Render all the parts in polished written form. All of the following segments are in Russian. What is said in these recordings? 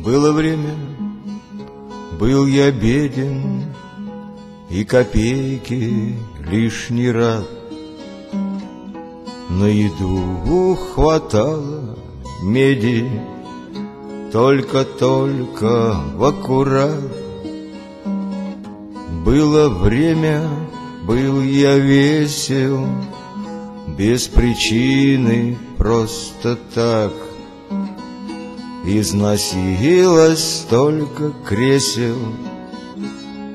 Было время, был я беден, и копейки лишний раз. На еду хватало меди только-только в аккурат. Было время, был я весел, без причины, просто так. Износилось столько кресел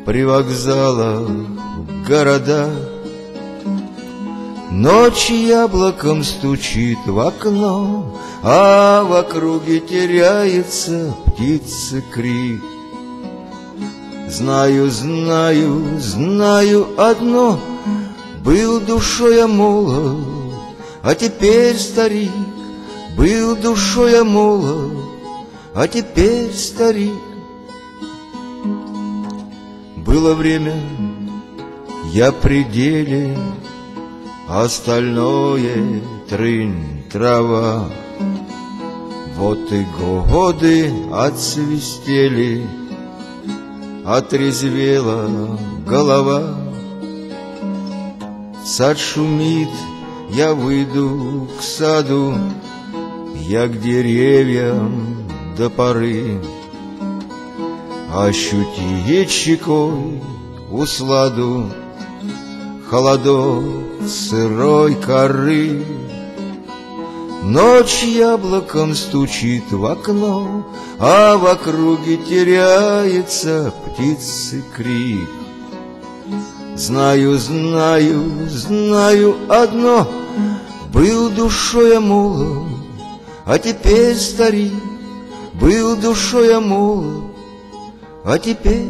при вокзалах в городах. Ночь яблоком стучит в окно, а в округе теряется птица крик. Знаю, знаю, знаю одно: был душой я молод, а теперь старик. Был душой я молод, а теперь старик. Было время, я при деле, остальное трынь, трава. Вот и годы отсвистели, отрезвела голова. Сад шумит, я выйду к саду, я к деревьям до поры. Ощутить щекой усладу холодок сырой коры. Ночь яблоком стучит в окно, а в округе теряется птицы крик. Знаю, знаю, знаю одно: был душой я молод, а теперь старик. Был душой я молод, а теперь